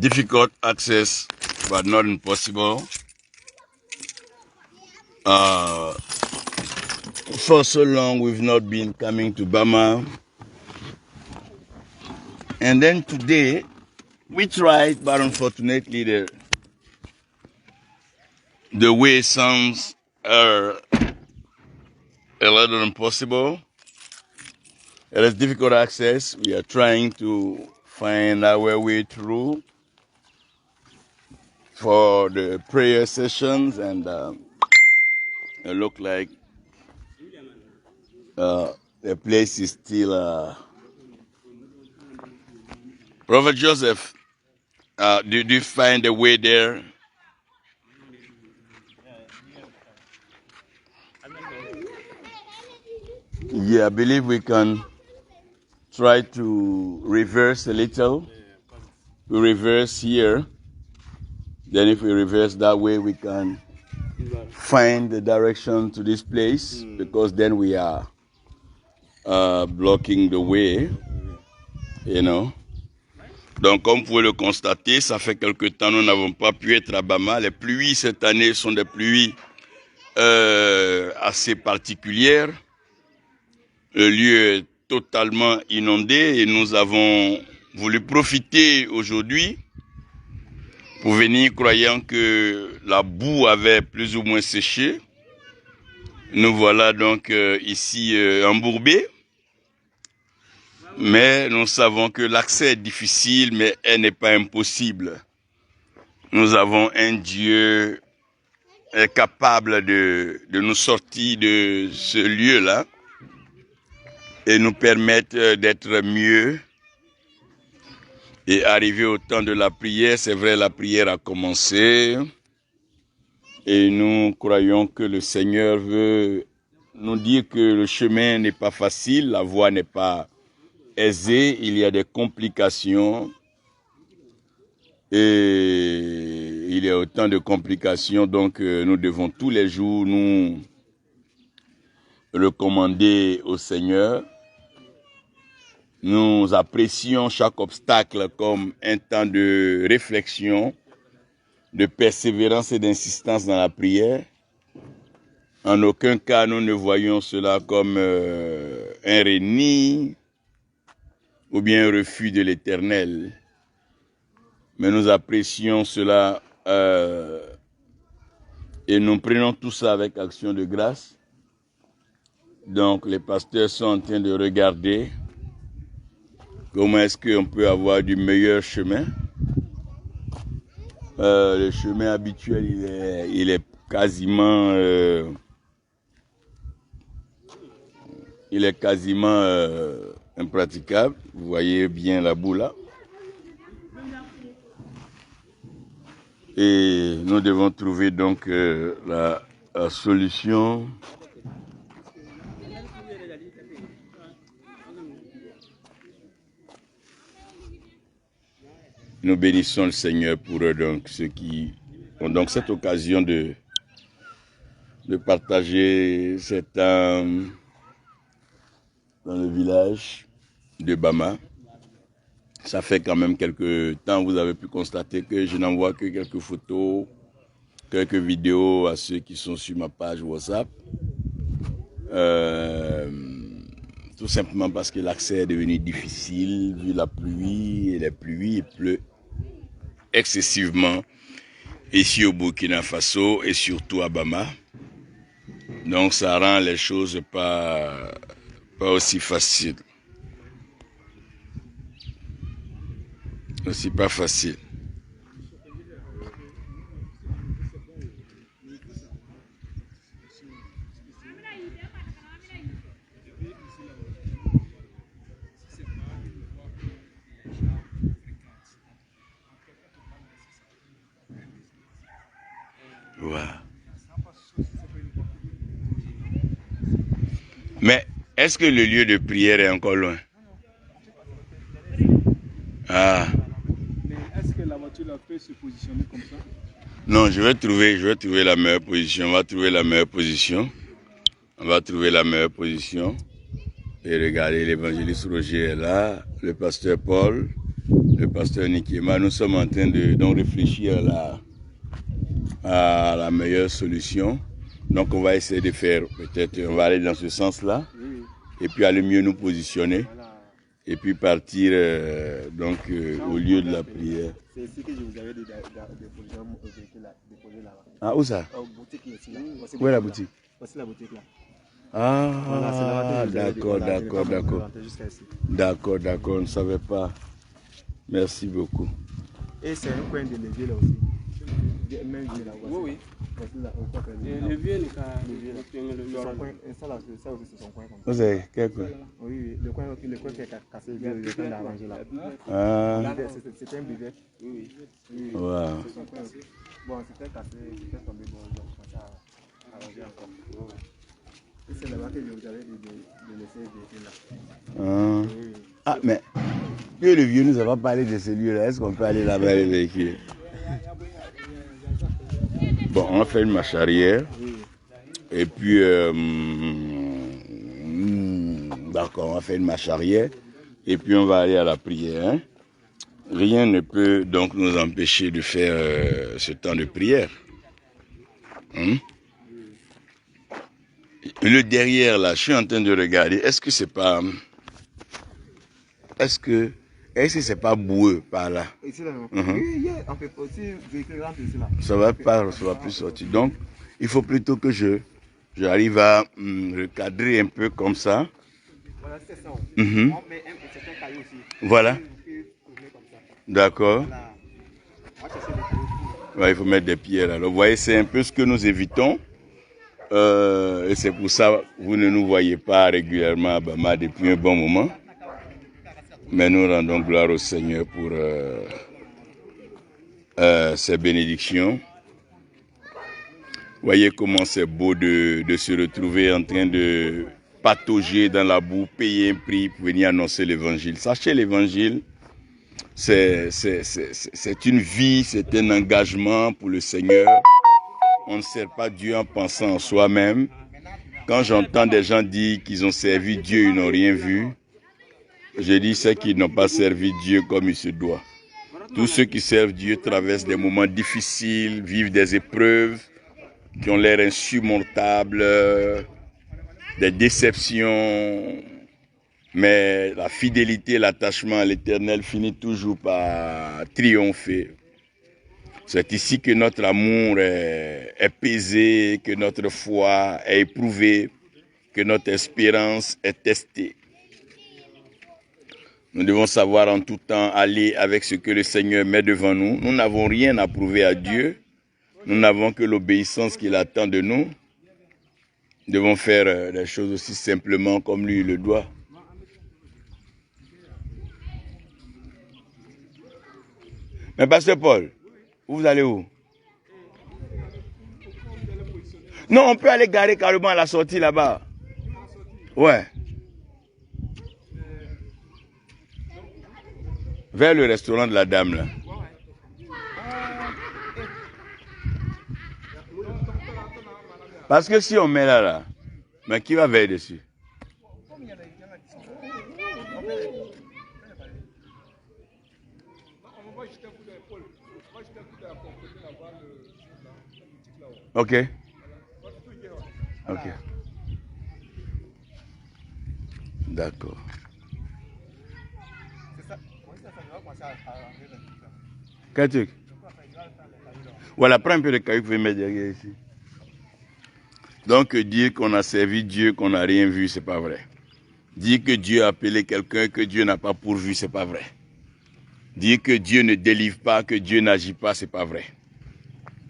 difficult access, but not impossible. For so long, we've not been coming to Bama. And then today, we tried, but unfortunately, the way sounds are a little impossible. It is difficult access. We are trying to find our way through for the prayer sessions, and it looks like the place is still. Prophet Joseph, did you find a way there? Yeah, I believe we can try to reverse a little. We reverse here. Then if we reverse that way, we can find the direction to this place, because then we are blocking the way, you know. Donc, comme vous pouvez le constater, ça fait quelque temps nous n'avons pas pu être à Bama. Les pluies cette année sont des pluies assez particulières. Le lieu est totalement inondé et nous avons voulu profiter aujourd'hui pour venir croyant que la boue avait plus ou moins séché. Nous voilà donc ici embourbés. Mais nous savons que l'accès est difficile, mais elle n'est pas impossible. Nous avons un Dieu capable de nous sortir de ce lieu-là et nous permettre d'être mieux et arriver au temps de la prière. C'est vrai, la prière a commencé et nous croyons que le Seigneur veut nous dire que le chemin n'est pas facile, la voie n'est pas aisée, il y a des complications et il y a autant de complications, donc nous devons tous les jours nous recommander au Seigneur. Nous apprécions chaque obstacle comme un temps de réflexion, de persévérance et d'insistance dans la prière. En aucun cas, nous ne voyons cela comme un reni ou bien un refus de l'Éternel. Mais nous apprécions cela et nous prenons tout ça avec action de grâce. Donc, les pasteurs sont en train de regarder comment est-ce qu'on peut avoir du meilleur chemin. Le chemin habituel, il est quasiment impraticable. Vous voyez bien la boue là. Et nous devons trouver donc la solution. Nous bénissons le Seigneur pour eux, donc ceux qui ont donc cette occasion de partager cet temps dans le village de Bama. Ça fait quand même quelques temps, vous avez pu constater que je n'envoie que quelques photos, quelques vidéos à ceux qui sont sur ma page WhatsApp. Tout simplement parce que l'accès est devenu difficile vu la pluie et les pluies, il pleut excessivement ici au Burkina Faso et surtout à Bama. Donc ça rend les choses pas aussi faciles. Aussi pas facile. Ouais. Mais est-ce que le lieu de prière est encore loin? Ah. Mais est-ce que la voiture peut se positionner comme ça? Non, je vais trouver la meilleure position. On va trouver la meilleure position. On va trouver la meilleure position. Et regardez, l'évangéliste Roger est là, le pasteur Paul. le pasteur Nikema. Nous sommes en train de donc réfléchir à la meilleure solution. Donc on va essayer de faire, peut-être, on va aller dans ce sens-là, et puis aller mieux nous positionner, et puis partir au lieu de la prière. C'est ici que je vous avais déposé là-bas. Ah, où ça? Boutique ici. Où est la boutique? Voici la boutique là. Ah, voilà, d'accord, on ne savait pas. Merci beaucoup. Et c'est un coin de levier là aussi. Même vieux là. Oui. Voici là, le vieux, ça aussi c'est son coin comme ça. Vous avez quel coin? Oui, le coin qui est cassé, le coin d'arranger là. Ah. C'était un buvette. Oui. Wow. C'est son coin aussi. Bon, c'était cassé, c'était tombé, bon, donc ça a arrangé encore. Et c'est là-bas que je vous avais dit de laisser le là. Ah, mais que le vieux nous a pas parlé de ce lieu-là. Est-ce qu'on peut aller là-bas les véhicules? Bon, on va faire une marche arrière. Et puis, d'accord, on va faire une marche arrière. Et puis, on va aller à la prière. Hein? Rien ne peut donc nous empêcher de faire ce temps de prière. Hein? Le derrière, là, je suis en train de regarder. Est-ce que c'est pas boueux par là? Ici là, oui, on peut aussi véhicule rentre ici là. Ça va plus sortir. Donc, il faut plutôt que j'arrive à recadrer un peu comme ça. Voilà, c'est ça. On met un caillou aussi. Voilà. D'accord. Voilà. Ouais, il faut mettre des pierres. Alors, vous voyez, c'est un peu ce que nous évitons. Et c'est pour ça que vous ne nous voyez pas régulièrement à Bama depuis un bon moment. Mais nous rendons gloire au Seigneur pour ses bénédictions. Voyez comment c'est beau de se retrouver en train de patauger dans la boue, payer un prix pour venir annoncer l'évangile. Sachez, l'évangile, c'est une vie, c'est un engagement pour le Seigneur. On ne sert pas Dieu en pensant en soi-même. Quand j'entends des gens dire qu'ils ont servi Dieu, ils n'ont rien vu, je dis c'est qu'ils n'ont pas servi Dieu comme il se doit. Tous ceux qui servent Dieu traversent des moments difficiles, vivent des épreuves qui ont l'air insurmontables, des déceptions, mais la fidélité, l'attachement à l'Éternel finit toujours par triompher. C'est ici que notre amour est pesé, que notre foi est éprouvée, que notre espérance est testée. Nous devons savoir en tout temps aller avec ce que le Seigneur met devant nous. Nous n'avons rien à prouver à Dieu. Nous n'avons que l'obéissance qu'il attend de nous. Nous devons faire les choses aussi simplement comme lui le doit. Mais Pasteur Paul, vous allez où? Non, on peut aller garer carrément à la sortie là-bas. Ouais. Vers le restaurant de la dame là. Parce que si on met là, mais qui va veiller dessus? Ok. Ok. D'accord. Quel truc? Voilà, prends un peu de caillou pour mettre derrière ici. Donc, dire qu'on a servi Dieu, qu'on n'a rien vu, c'est pas vrai. Dire que Dieu a appelé quelqu'un que Dieu n'a pas pourvu, c'est pas vrai. Dire que Dieu ne délivre pas, que Dieu n'agit pas, c'est pas vrai.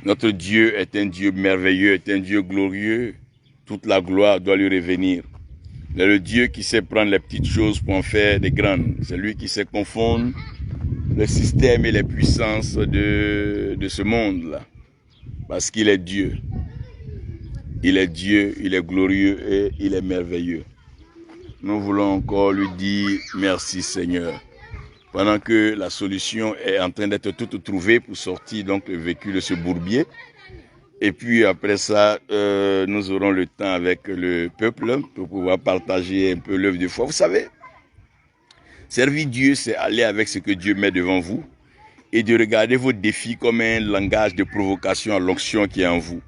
Notre Dieu est un Dieu merveilleux, est un Dieu glorieux. Toute la gloire doit lui revenir. C'est le Dieu qui sait prendre les petites choses pour en faire des grandes. C'est lui qui sait confondre le système et les puissances de ce monde-là. Parce qu'il est Dieu. Il est Dieu, il est glorieux et il est merveilleux. Nous voulons encore lui dire merci Seigneur. Pendant que la solution est en train d'être toute trouvée pour sortir donc le véhicule de ce bourbier. Et puis après ça, nous aurons le temps avec le peuple pour pouvoir partager un peu l'œuvre de foi. Vous savez, Servir Dieu, c'est aller avec ce que Dieu met devant vous et de regarder vos défis comme un langage de provocation à l'onction qui est en vous.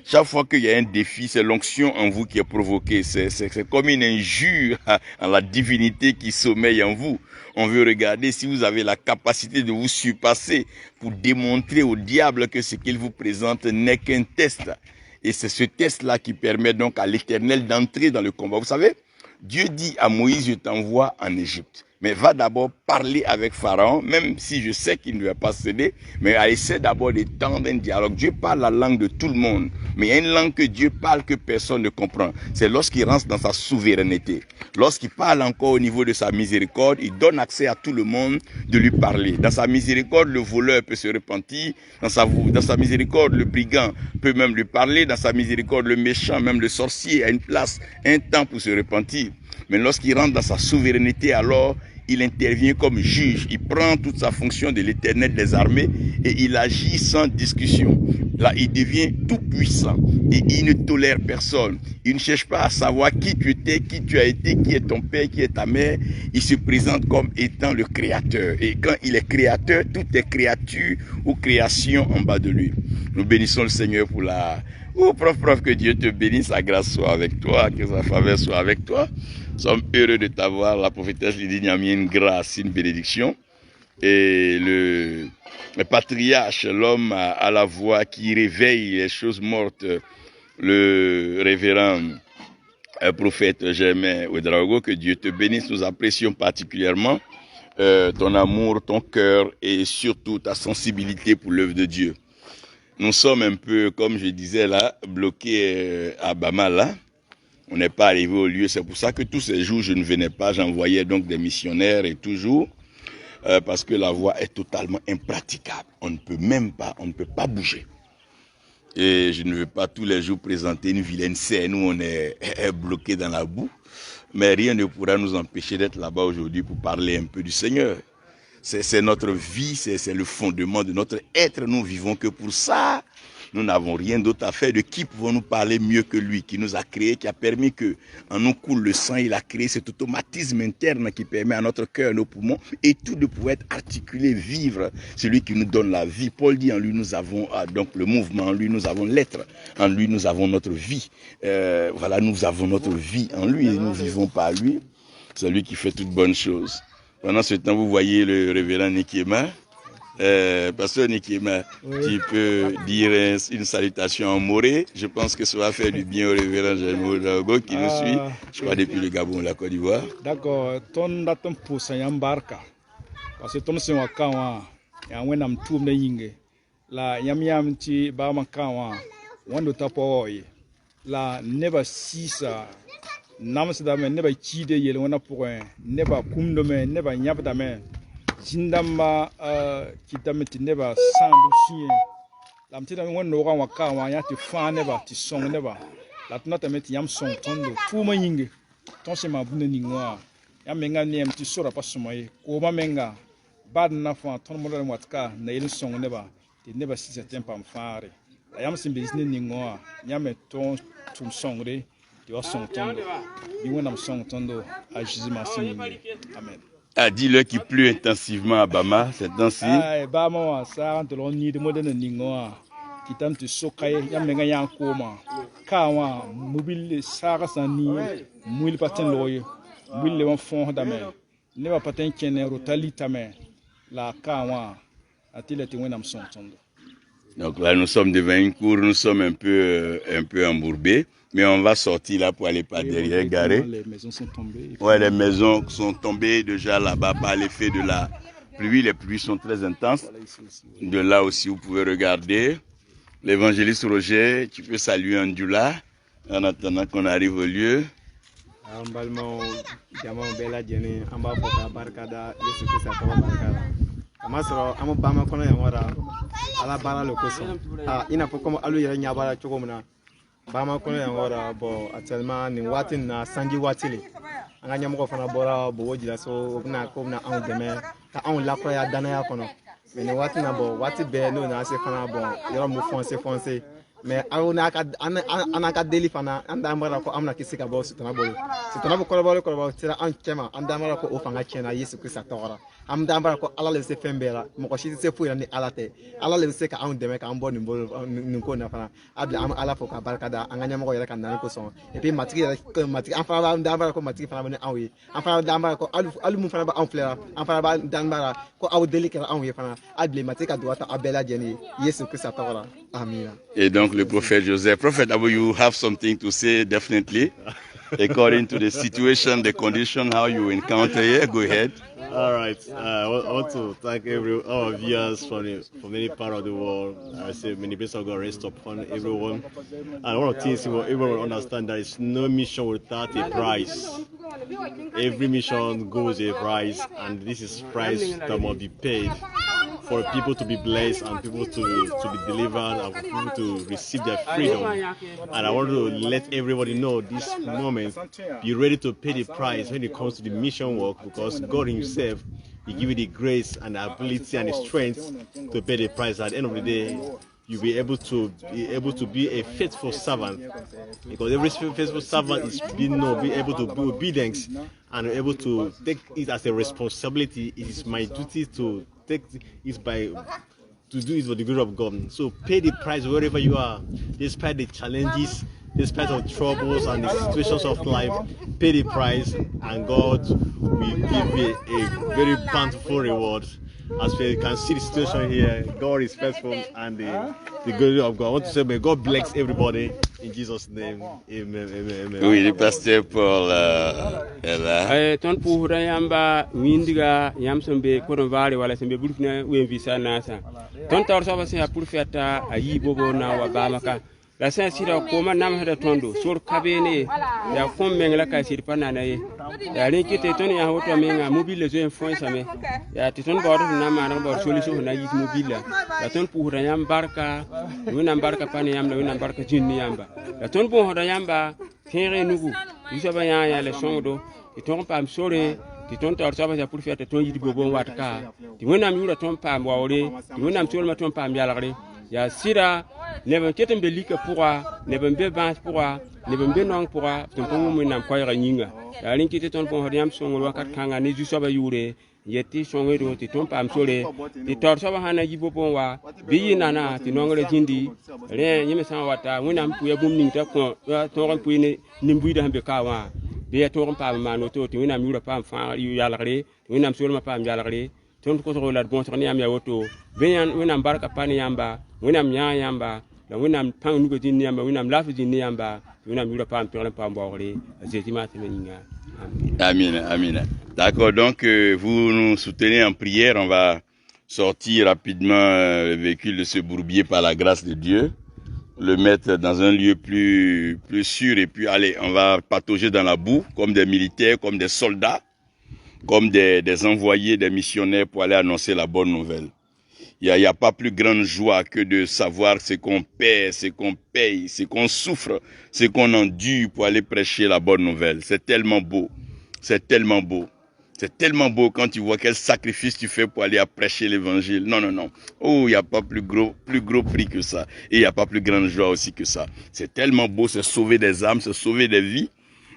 Chaque fois qu'il y a un défi, c'est l'onction en vous qui est provoquée. C'est comme une injure à la divinité qui sommeille en vous. On veut regarder si vous avez la capacité de vous surpasser pour démontrer au diable que ce qu'il vous présente n'est qu'un test. Et c'est ce test-là qui permet donc à l'Éternel d'entrer dans le combat. Vous savez, Dieu dit à Moïse, je t'envoie en Égypte. Mais va d'abord parler avec Pharaon, même si je sais qu'il ne va pas céder, mais essaie d'abord de tendre un dialogue. Dieu parle la langue de tout le monde, mais il y a une langue que Dieu parle que personne ne comprend. C'est lorsqu'il rentre dans sa souveraineté. Lorsqu'il parle encore au niveau de sa miséricorde, il donne accès à tout le monde de lui parler. Dans sa miséricorde, le voleur peut se repentir. Dans sa miséricorde, le brigand peut même lui parler. Dans sa miséricorde, le méchant, même le sorcier, a une place, un temps pour se repentir. Mais lorsqu'il rentre dans sa souveraineté, alors il intervient comme juge. Il prend toute sa fonction de l'Éternel des armées et il agit sans discussion. Là, il devient tout puissant et il ne tolère personne. Il ne cherche pas à savoir qui tu étais, qui tu as été, qui est ton père, qui est ta mère. Il se présente comme étant le créateur. Et quand il est créateur, tout est créature ou création en bas de lui. Nous bénissons le Seigneur pour la... Oh, prof, que Dieu te bénisse, sa grâce soit avec toi, que sa faveur soit avec toi. Nous sommes heureux de t'avoir, la prophétesse Lydie Niamie, une grâce, une bénédiction. Et le patriarche, l'homme à la voix qui réveille les choses mortes, le révérend prophète Germain Ouedraogo, que Dieu te bénisse. Nous apprécions particulièrement ton amour, ton cœur et surtout ta sensibilité pour l'œuvre de Dieu. Nous sommes un peu, comme je disais là, bloqués à Bama là. On n'est pas arrivé au lieu. C'est pour ça que tous ces jours, je ne venais pas. J'envoyais donc des missionnaires et toujours. Parce que la voie est totalement impraticable. On ne peut pas bouger. Et je ne veux pas tous les jours présenter une vilaine scène où on est bloqué dans la boue. Mais rien ne pourra nous empêcher d'être là-bas aujourd'hui pour parler un peu du Seigneur. C'est notre vie, c'est le fondement de notre être. Nous vivons que pour ça. Nous n'avons rien d'autre à faire. De qui pouvons-nous parler mieux que lui, qui nous a créés, qui a permis que, en nous coule le sang, il a créé cet automatisme interne qui permet à notre cœur, à nos poumons, et tout de pouvoir être articulé, vivre. Celui qui nous donne la vie. Paul dit, en lui nous avons donc le mouvement, en lui nous avons l'être, en lui nous avons notre vie. Voilà, nous avons notre vie en lui et nous vivons par lui. C'est lui qui fait toutes bonnes choses. Pendant ce temps, vous voyez le révérend Nikiema. Pasteur Nikiema, oui. Tu peux dire une salutation en moré. Je pense que ça va faire du bien au révérend Germain Ouedraogo qui nous suit, je crois depuis le Gabon, la Côte d'Ivoire. D'accord, ton datum pour Sayambarka. Parce que ton c'est un kawa, et un wenam tourne yingue. La yam ti ba makawa, wando tapoy. La never sisa. Namsadame never chide yel wana point, never kumdome, never nyabdame. Jindamba kitameti neba sandu chien la mtita ngwan no wa ka wa ya ti fa neba ti song neba la tuna tameti yam song tondo fu ma yinge ton se ma bune ni ngwa ya menga ni am ti sora pa sumoy ko ma menga bad na fa ton mo mo watka na yel song neba ti neba si se tempa mfare la yam sin business ni ngwa ya me ton tum song re ti wa song tondo bi wona song tondo a Jésus merci. Amen. Ah, dis-le qu'il pleut intensivement à Bama, c'est temps-ci. Bama, ça rentre dans le de modèle Ningoa, qui tente de socailler, Yamenga Yankoma, Kawa, mobile, Sarah Sani, Mouil Patin Loye, Mouil le fond d'Amen, Neva Patin Kene, Rotali Tamen, la Kawa, a-t-il été un son tondo. Donc là, nous sommes devant une cour, nous sommes un peu embourbés. Mais on va sortir là pour aller par derrière, garer. Les maisons sont tombées. Ouais, les maisons sont tombées déjà là-bas par l'effet de la pluie. Les pluies sont très intenses. De là aussi, vous pouvez regarder. L'évangéliste Roger, tu peux saluer Andula en attendant qu'on arrive au lieu. Bama kono yangora bo actuellement ni wati na sangi watili anga nyamko fana bora bo wojila so na ko na an deme ta an la ko ya dana ya kono mais ni wati na bo wati be no na se fana bo yoro mo foncer mais anaka deli fana anda mara ko amna kisi ka bo sitana bo ko tira an kema anda mara ko o fanga chena Yesu Krista tora anda mara ko ala le se fembera mo ko shi se fuira ni ala te ala le se ka an deme ka an bo ni ko na fana abla am ala fo ka barka da an ganya mo ko yela kan nan ko son et puis matri an fana anda mara ko matri fana ni awi an fana anda mara ko alu mu fana ba an flera an fana ba dan mara ko aw deli ka an wi fana abli matri ka duata abela jeni Yesu Krista tora amen. Et donc le prophète Joseph. Prophet Abu, you have something to say, definitely, according to the situation, the condition, how you encounter here. Go ahead. All right. I want to thank all viewers from any part of the world. I say many blessings of God rest upon everyone. And one of the things everyone will understand, there is no mission without a price. Every mission goes a price, and this is price that must be paid for people to be blessed and people to be delivered and for people to receive their freedom. And I want to let everybody know this moment, be ready to pay the price when it comes to the mission work, because God Himself, He give you the grace and the ability and the strength to pay the price. At the end of the day, you'll be able to be a faithful servant, because every faithful servant is be able to be obedient and able to take it as a responsibility. It is my duty to take it to do it for the glory of God. So pay the price wherever you are, despite the challenges, despite of troubles and the situations of life. Pay the price, and God will give you a very bountiful reward. As we can see the situation here, God is faithful, and the glory of God. I want to say, may God bless everybody in Jesus' name. Amen. Amen. Oui, le pasteur Paul est là. Ton pour yamba windiga yam sembe ko vale wala sembe burkina we visa nasa. Ton tor so ba pour feta ayi bobo na wa bamaka. La saint sira ko man nam hada tondo sur kabene ya fon mengla ka sir panana ye. Ya rin kite ton ya hoto menga mobile zo info same. Ya titon bodo na ma na bodo solution na yi mobile. La ton pour yam barka, wona barka pani yam la wona barka jinni yamba. La ton bon hoda yamba kere nugu. Yusa ba ya le songo ti ton pam sore ti ton tor saba ya pour faire ton yidi bobo watka. Ti wona mi ura ton pam wawre, ti wona mi ma ton pam yalagre. Ya sira neben ketem belika pourra neben be bans pourra neben be nong pourra ton pomo mo nam koyra nyinga ya lin kiti ton pon hodiam songo wakat kanga ni ju soba yure yeti songo do ti ton pam sole ti tor soba hana yibo pon wa bi nana ti nongre jindi re nyime san wata munam puya bum ning ta ko to ron puine nimbuida hambe kawa be to ron pam mano to ti munam yura pam fa yu yalagre munam solma pam yalagre ton ko so la bon so ni am ya woto benyan munam barka pani yamba winam nya yamba la winam pang nugo din yamba winam lafi din yamba winam yura pam pere pam bawre zetima temeninga amen amen. D'accord, donc vous nous soutenez en prière. On va sortir rapidement le véhicule de ce bourbier par la grâce de Dieu, le mettre dans un lieu plus sûr, et puis allez, on va patauger dans la boue comme des militaires, comme des soldats, comme des envoyés, des missionnaires pour aller annoncer la bonne nouvelle. Il n'y a pas plus grande joie que de savoir ce qu'on paie, ce qu'on paye, ce qu'on souffre, ce qu'on endure pour aller prêcher la bonne nouvelle. C'est tellement beau. C'est tellement beau. C'est tellement beau quand tu vois quel sacrifice tu fais pour aller à prêcher l'évangile. Non, non, non. Oh, il n'y a pas plus gros prix que ça. Et il n'y a pas plus grande joie aussi que ça. C'est tellement beau, c'est sauver des âmes, c'est sauver des vies.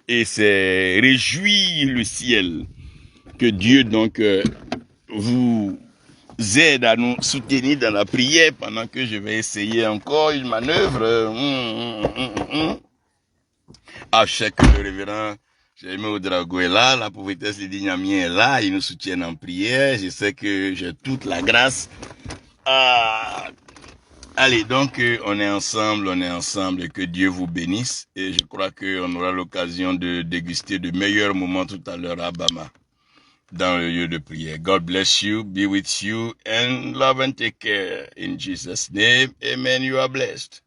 Et c'est réjouir le ciel. Que Dieu, donc, vous aide à nous soutenir dans la prière pendant que je vais essayer encore une manœuvre. À chaque le révérend Jaime Ouedraogo est là, la prophétesse Lydie Nyamien est là, ils nous soutiennent en prière. Je sais que j'ai toute la grâce. Allez, donc on est ensemble et que Dieu vous bénisse. Et je crois qu'on aura l'occasion de déguster de meilleurs moments tout à l'heure à Bama, dans le lieu de prière. God bless you, be with you, and love and take care. In Jesus' name, amen. You are blessed.